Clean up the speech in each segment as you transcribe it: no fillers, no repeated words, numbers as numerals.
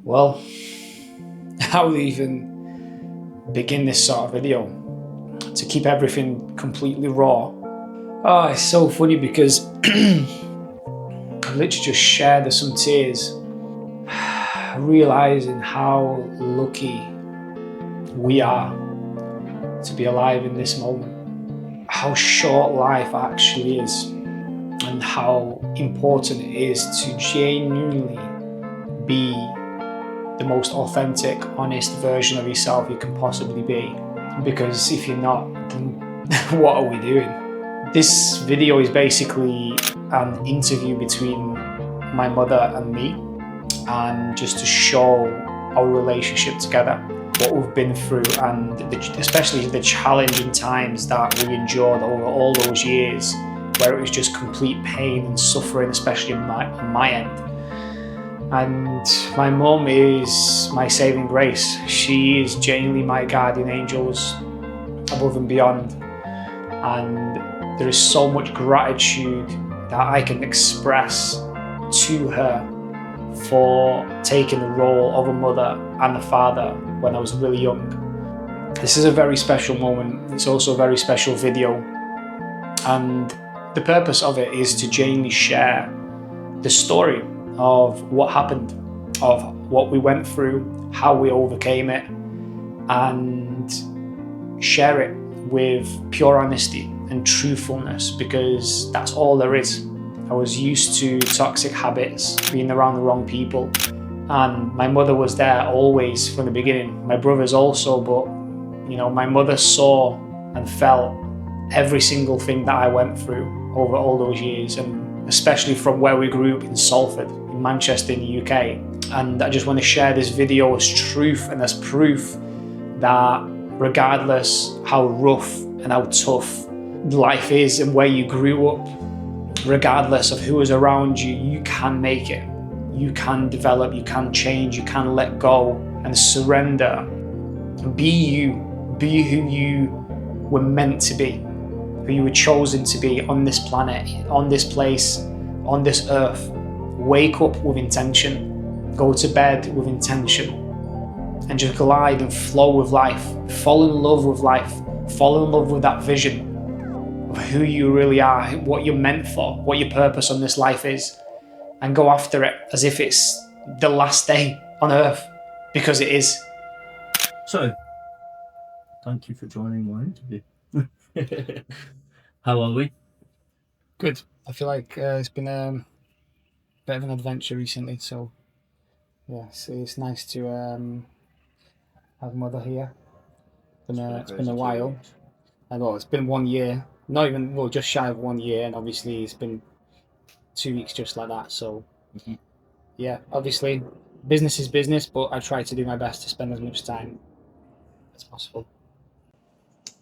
Well, how do you even begin this sort of video? To keep everything completely raw. Oh, it's so funny because I've literally just shared some tears, realizing how lucky we are to be alive in this moment. How short life actually is, and how important it is to genuinely be the most authentic, honest version of yourself you can possibly be. Because if you're not, then what are we doing? This video is basically an interview between my mother and me, and just to show our relationship together, what we've been through, and especially the challenging times that we endured over all those years, where it was just complete pain and suffering, especially on my end. And my mum is my saving grace. She is genuinely my guardian angels above and beyond. And there is so much gratitude that I can express to her for taking the role of a mother and a father when I was really young. This is a very special moment. It's also a very special video. And the purpose of it is to genuinely share the story of what happened, of what we went through, how we overcame it, and share it with pure honesty and truthfulness, because that's all there is. I was used to toxic habits, being around the wrong people, and my mother was there always from the beginning. My brothers also, but my mother saw and felt every single thing that I went through over all those years, and especially from where we grew up in Salford, in Manchester, in the UK. And I just want to share this video as truth and as proof that regardless how rough and how tough life is and where you grew up, regardless of who is around you, you can make it. You can develop, you can change, you can let go and surrender. Be you, be who you were meant to be, who you were chosen to be on this planet, on this place, on this earth. Wake up with intention, go to bed with intention, and just glide and flow with life. Fall in love with life, fall in love with that vision of who you really are, what you're meant for, what your purpose on this life is, and go after it as if it's the last day on earth, because it is. So, thank you for joining my interview. How are we? Good. I feel like it's been a bit of an adventure recently, so yeah, it's nice to have mother here. It's been a while. And well, it's been 1 year, not even, well, just shy of 1 year, and obviously it's been 2 weeks just like that. So yeah, obviously business is business, but I try to do my best to spend as much time as possible.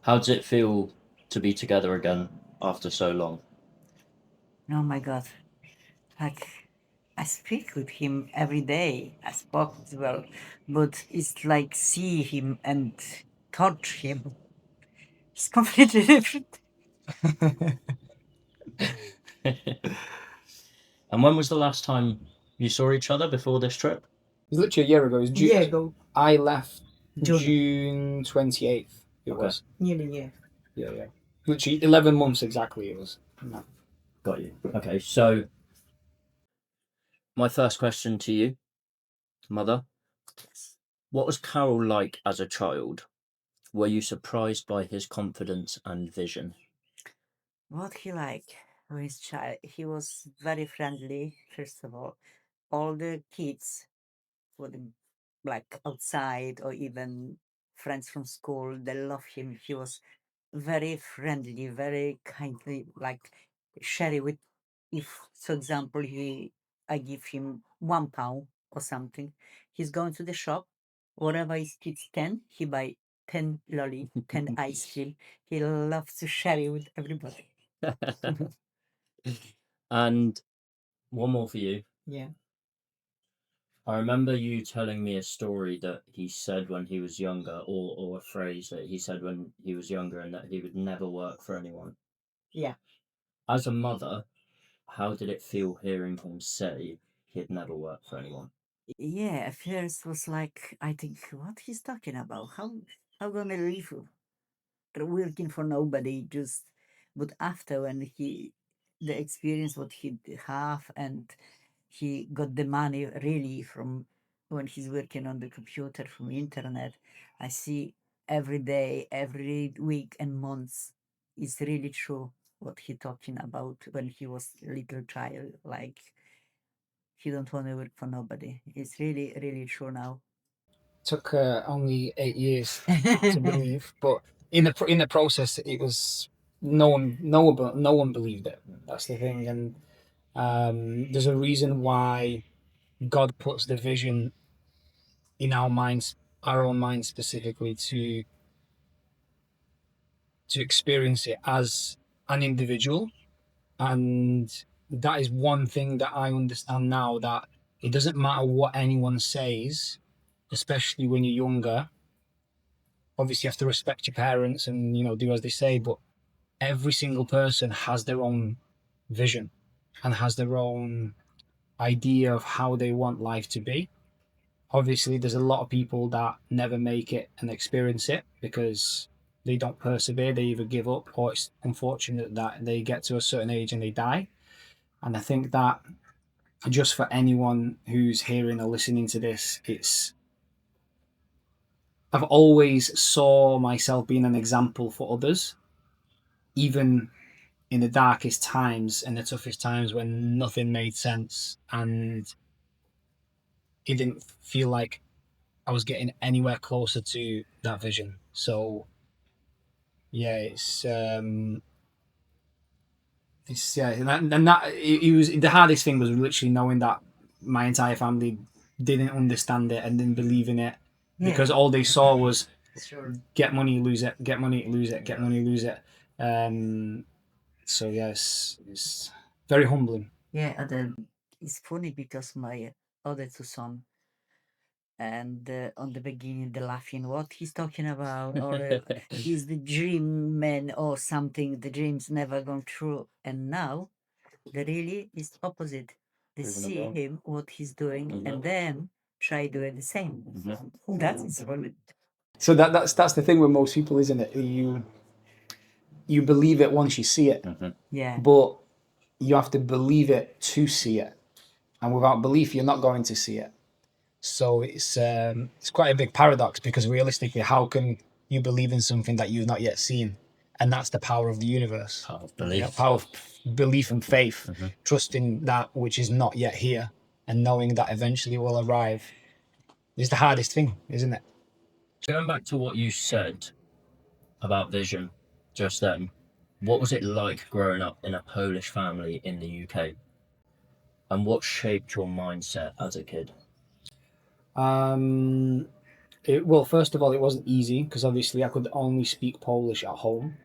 How does it feel to be together again after so long? Oh my God. Like, I speak with him every day. I spoke as well. But it's like see him and touch him. It's completely different. And when was the last time you saw each other before this trip? It was literally a year ago. It was June. Year ago. I left June. June 28th. It Okay. was. Nearly a year. Yeah. Literally 11 months exactly it was. No. Got you. Okay, so my first question to you, Mother, what was Carol like as a child? Were you surprised by his confidence and vision? What he like with his child? He was very friendly, first of all. All the kids would like outside or even friends from school, they love him. He was very friendly, very kindly, like share with if for example I give him £1 or something, he's going to the shop, whatever is kids 10, he buy 10 lolly, 10 ice cream. He loves to share it with everybody. And one more for you. Yeah. I remember you telling me a story that he said when he was younger, or a phrase that he said when he was younger, and that he would never work for anyone. Yeah. As a mother, how did it feel hearing him say he'd never work for anyone. Yeah, at first was like, I think, what he's talking about? How gonna live working for nobody? Just, but after when the experience what he have and he got the money really from when he's working on the computer from internet, I see every day, every week and months, it's really true what he talking about when he was a little child. Like he don't want to work for nobody. It's really, really true now. Took only 8 years to believe, but in the process, it was no one believed it. That's the thing, and there's a reason why God puts the vision in our minds, our own minds specifically, to experience it as an individual. And that is one thing that I understand now, that it doesn't matter what anyone says, especially when you're younger. Obviously, you have to respect your parents and, do as they say, but every single person has their own vision and has their own idea of how they want life to be. Obviously, there's a lot of people that never make it and experience it because they don't persevere. They either give up, or it's unfortunate that they get to a certain age and they die. And I think that just for anyone who's hearing or listening to this, I've always saw myself being an example for others, even in the darkest times and the toughest times when nothing made sense and it didn't feel like I was getting anywhere closer to that vision. So yeah, it's yeah, and that it was the hardest thing was literally knowing that my entire family didn't understand it and didn't believe in it, because all they saw was Sure. get money, lose it, get money, lose it, get money, lose it. So yes, it's very humbling. Yeah, and then it's funny because my other two son and on the beginning the laughing what he's talking about or he's the dream man or something, the dreams never gone true, and now the really is opposite. They Proving it see wrong. him what he's doing Mhm. and then try doing the same. That's funny. So that's the thing with most people, isn't it? You believe it once you see it, Yeah, but you have to believe it to see it, and without belief, you're not going to see it. So it's quite a big paradox, because realistically, how can you believe in something that you've not yet seen? And that's the power of the universe. Power of belief. Power of belief and faith, trusting that which is not yet here, and knowing that eventually will arrive, is the hardest thing, isn't it? Going back to what you said about vision just then, what was it like growing up in a Polish family in the UK? And what shaped your mindset as a kid? Well, first of all, it wasn't easy because obviously I could only speak Polish at home,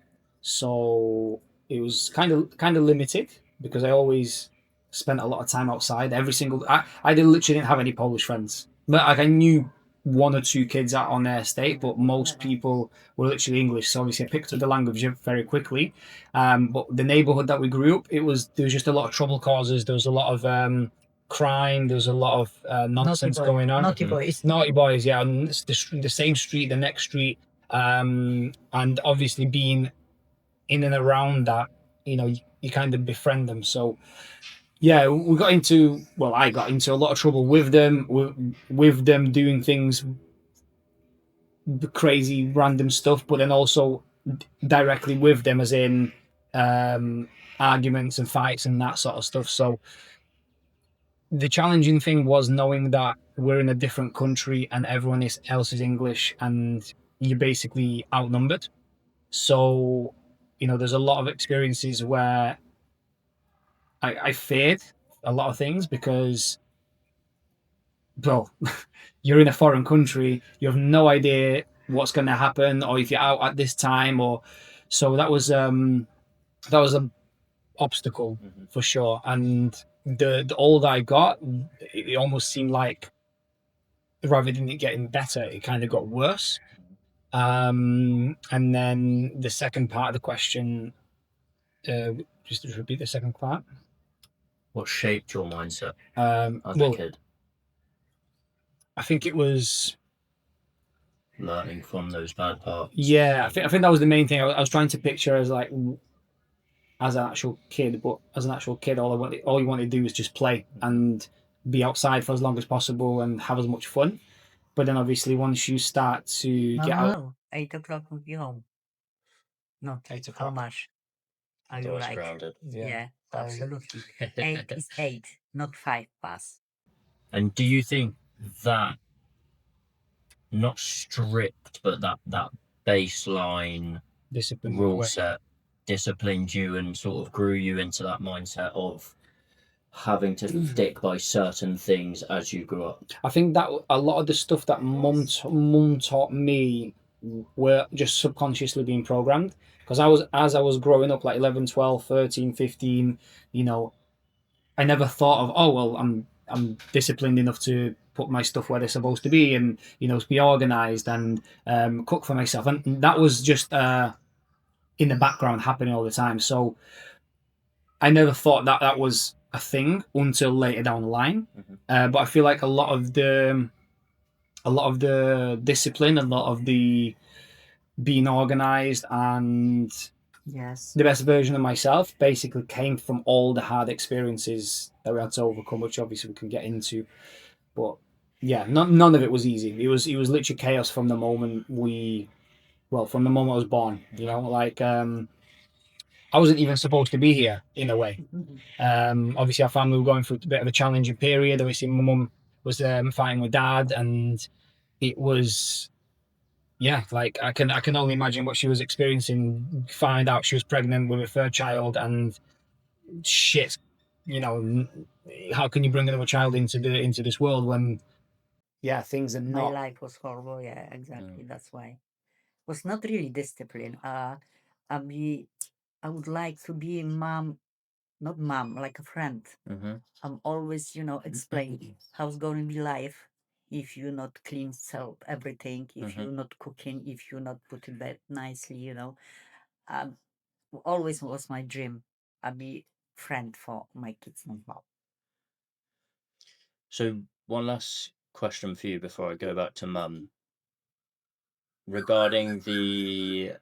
so it was kind of limited, because I always spent a lot of time outside. Literally didn't have any Polish friends, but like I knew one or two kids out on their estate, but most people were literally English. So obviously I picked up the language very quickly. But the neighborhood that we grew up, there was just a lot of trouble causes. There was a lot of crime. There was a lot of nonsense going on. naughty boys. Naughty boys, yeah, on the same street, the next street, and obviously being in and around that, you kind of befriend them. So yeah, I got into a lot of trouble with them, with them doing things, crazy, random stuff, but then also directly with them, as in arguments and fights and that sort of stuff. So the challenging thing was knowing that we're in a different country and else is English, and you're basically outnumbered. So, there's a lot of experiences where I feared a lot of things, because, well, you're in a foreign country, you have no idea what's going to happen, or if you're out at this time, or so that was a obstacle for sure. And the older I got, it almost seemed like, rather than it getting better, it kind of got worse. And then the second part of the question, just to repeat the second part. What shaped your mindset As a kid? I think it was learning from those bad parts. Yeah, I think that was the main thing. I was trying to picture as like as an actual kid, but as an actual kid, all you wanted to do was just play and be outside for as long as possible and have as much fun. But then obviously once you start to get out, No, 8 o'clock will be home. Not 8 how o'clock. much are you Always like? grounded. Yeah, absolutely. 8 is 8, not 5 past. And do you think that, not strict, but that baseline discipline rule set disciplined you and sort of grew you into that mindset of having to stick by certain things as you grew up? I think that a lot of the stuff that mum taught me were just subconsciously being programmed, because as I was growing up, like 11, 12, 13, 15, you know, I never thought of, oh well, I'm disciplined enough to put my stuff where they're supposed to be, and be organized and cook for myself, and that was just in the background happening all the time. So I never thought that that was a thing until later down the line. But I feel like a lot of the discipline, a lot of the being organized and Yes. the best version of myself basically came from all the hard experiences that we had to overcome, which obviously we can get into. But yeah, none of it was easy. It was literally chaos from the moment from the moment I was born. Like I wasn't even supposed to be here in a way. Obviously, our family were going through a bit of a challenging period. Obviously, my mum was fighting with dad, and it was, yeah, like I can only imagine what she was experiencing. Find out she was pregnant with her third child, and shit, how can you bring another child into this world when, yeah, things are My not. life was horrible. Yeah, exactly. That's why. Was not really discipline. I would like to be mom, not mom, like a friend. I'm always, explaining how's going to be life if you not clean self everything, if you're not cooking, if you not put in bed nicely. Um, always was my dream. I be friend for my kids and mom. So one last question for you before I go back to mum, regarding the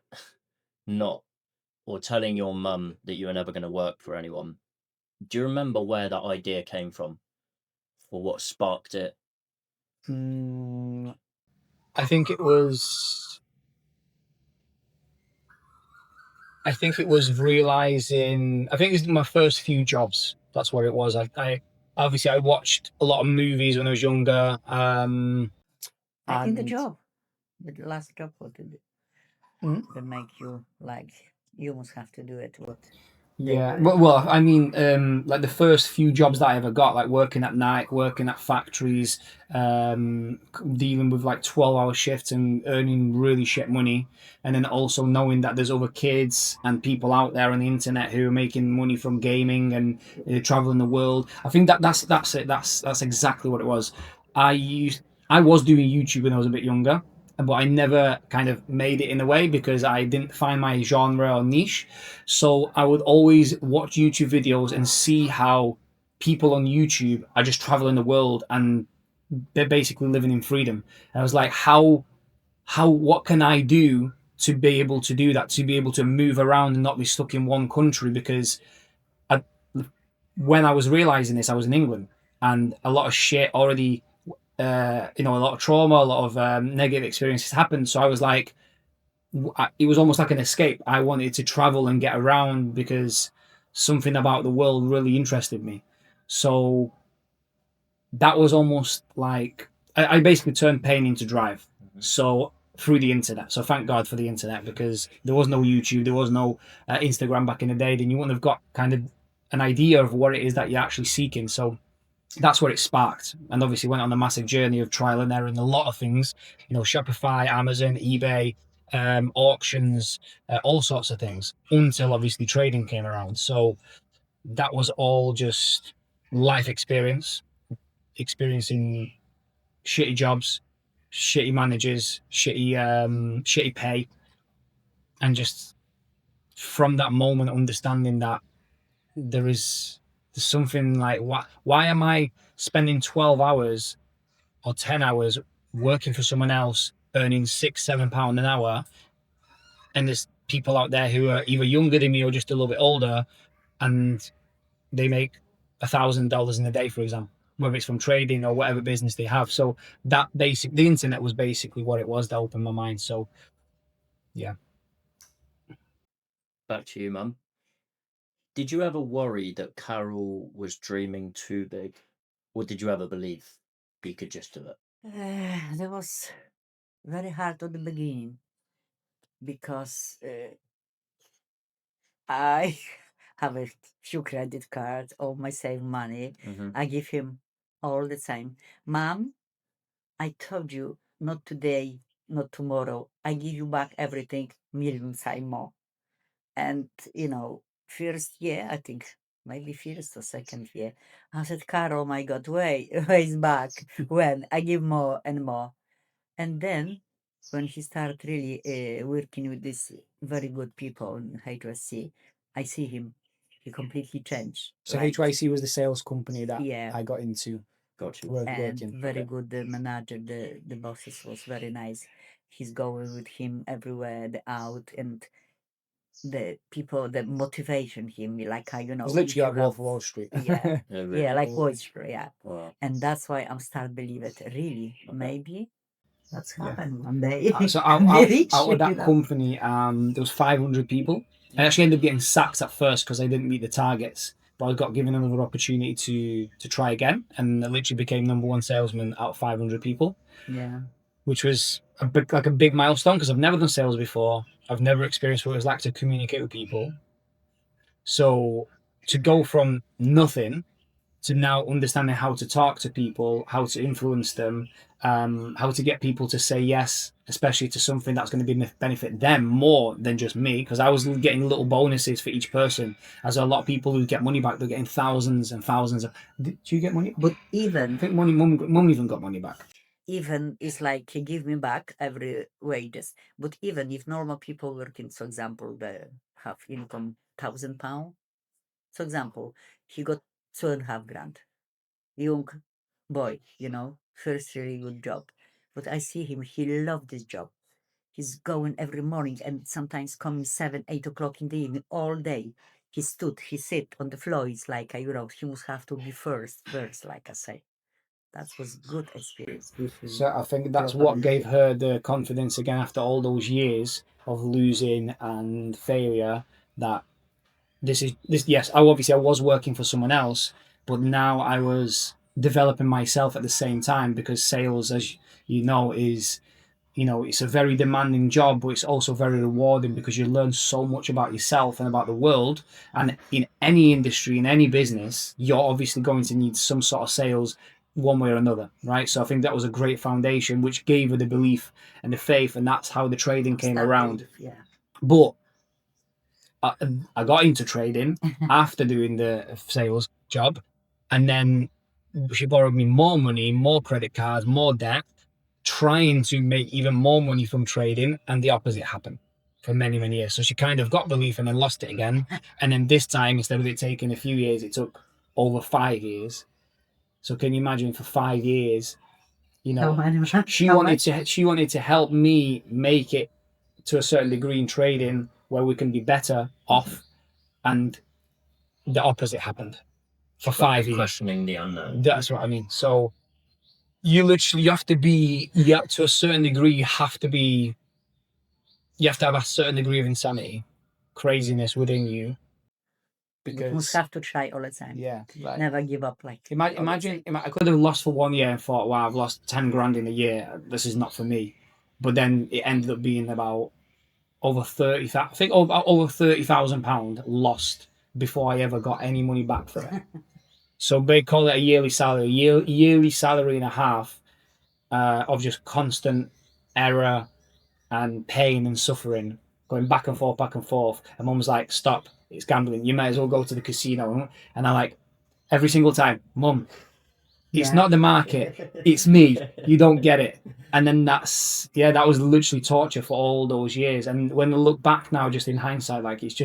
not or telling your mum that you were never going to work for anyone. Do you remember where that idea came from, or what sparked it? I think it was. I think it was realizing. I think it was my first few jobs. That's what it was. I obviously I watched a lot of movies when I was younger. Like in the And job, the last job, what did they make you like? You must have to do it. What? Yeah, well, I mean, like the first few jobs that I ever got, like working at night, working at factories, dealing with like 12-hour shifts and earning really shit money, and then also knowing that there's other kids and people out there on the internet who are making money from gaming and traveling the world. I think that's it. That's exactly what it was. I was doing YouTube when I was a bit younger, but I never kind of made it in a way because I didn't find my genre or niche. So I would always watch YouTube videos and see how people on YouTube are just traveling the world and they're basically living in freedom. And I was like, what can I do to be able to do that, to be able to move around and not be stuck in one country? Because I, when I was realizing this, I was in England and a lot of shit already, a lot of trauma, a lot of negative experiences happened. So I was like, it was almost like an escape. I wanted to travel and get around because something about the world really interested me. So that was almost like I basically turned pain into drive. So through the internet. So thank God for the internet, because there was no YouTube, there was no Instagram back in the day. Then you wouldn't have got kind of an idea of what it is that you're actually seeking. So that's what it sparked, and obviously went on a massive journey of trial and error in a lot of things. Shopify, Amazon, eBay, auctions, all sorts of things, until obviously trading came around. So that was all just life experience, experiencing shitty jobs, shitty managers, shitty pay, and just from that moment understanding that there is There's something like, why am I spending 12 hours or 10 hours working for someone else, earning £6-7 an hour, and there's people out there who are either younger than me or just a little bit older, and they make $1,000 in a day, for example, whether it's from trading or whatever business they have. So the internet was basically what it was that opened my mind. So yeah. Back to you, Mum. Did you ever worry that Carol was dreaming too big, or did you ever believe he could just do it? That was very hard at the beginning because I have a few credit cards, all my saved money. Mm-hmm. I give him all the time. Mom, I told you not today, not tomorrow. I give you back everything, million time more. And first year, I think maybe first or second year, I said, Carol, oh my God, wait, where is back? When I give more and more. And then when he started really working with these very good people in HSC, I see him, he completely changed. So like, HYC was the sales company that yeah, I got into. Got you. and Working. very Okay. good manager. The bosses was very nice. He's going with him everywhere, the out, and the people that motivation him, like It was if literally you like Wolf have, of Wall Street. yeah, Yeah, really. yeah, like voice, yeah. Wow. And that's why I'm start believe it. Really, Okay. maybe that's Yeah. happened one day. So Be rich, out of that you know? company, there was 500 people. I actually ended up getting sacked at first because I didn't meet the targets, but I got given another opportunity to try again, and I literally became number one salesman out of 500 people, Yeah. which was a big milestone because I've never done sales before. I've never experienced what it was like to communicate with people. So to go from nothing to now understanding how to talk to people, how to influence them, how to get people to say yes, especially to something that's going to benefit them more than just me, because I was getting little bonuses for each person. As a lot of people who get money back, they're getting thousands and thousands of. Do you get money? But I even think mum even got money back. it's like he give me back every wages. But even if normal people working, for example, they have income £1,000, for example, he got 2.5 grand. Young boy, first really good job. But I see him, he loved this job. He's going every morning and sometimes coming 7, 8 o'clock in the evening all day. He sit on the floor. It's like, he must have to be first, like I say. That was good experience. So I think that's what gave her the confidence again after all those years of losing and failure. That this. Yes, I was working for someone else, but now I was developing myself at the same time, because sales, as you know, is it's a very demanding job, but it's also very rewarding because you learn so much about yourself and about the world. And in any industry, in any business, you're obviously going to need some sort of sales one way or another, right? So I think that was a great foundation, which gave her the belief and the faith, and that's how the trading came around. Yeah. But I got into trading after doing the sales job, and then she borrowed me more money, more credit cards, more debt, trying to make even more money from trading, and the opposite happened for many, many years. So she kind of got belief and then lost it again. And then this time, instead of it taking a few years, it took over 5 years. So can you imagine, for 5 years, she wanted to help me make it to a certain degree in trading where we can be better off, and the opposite happened for 5 years. Questioning the unknown. That's what I mean. So you have to be, to a certain degree, you have to have a certain degree of insanity, craziness within you. You Because must have to try all the time. yeah, like, Never give up. Like imagine I could have lost for 1 year and thought, wow, I've lost 10 grand in a year. This is not for me. But then it ended up being about over 30,000. I think over £30,000 lost before I ever got any money back for it. So they call it a yearly salary, yearly salary and a half, of just constant error and pain and suffering, going back and forth, back and forth. And mum was like, stop, it's gambling. You might as well go to the casino. And I'm like, every single time, mum, it's not the market, it's me. You don't get it. And then that was literally torture for all those years. And when I look back now, just in hindsight, like, it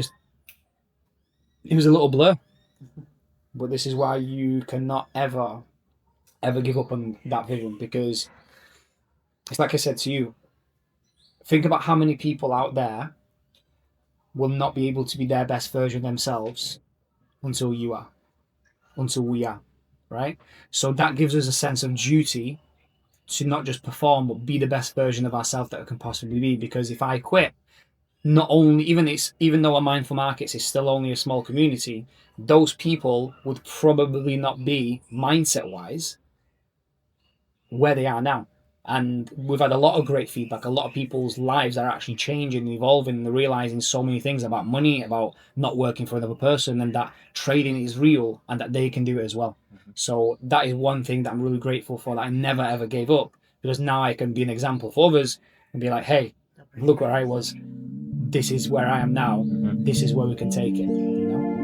was a little blur. But this is why you cannot ever give up on that vision, because it's like I said to you, think about how many people out there will not be able to be their best version of themselves until you are, until we are, right? So that gives us a sense of duty to not just perform, but be the best version of ourselves that it can possibly be. Because if I quit, not only even though our mindful markets is still only a small community, those people would probably not be mindset wise where they are now. And we've had a lot of great feedback. A lot of people's lives are actually changing and evolving, and they're realizing so many things about money, about not working for another person, and that trading is real and that they can do it as well. So that is one thing that I'm really grateful for, that I never ever gave up, because now I can be an example for others and be like, hey, look where I was. This is where I am now. This is where we can take it, you know?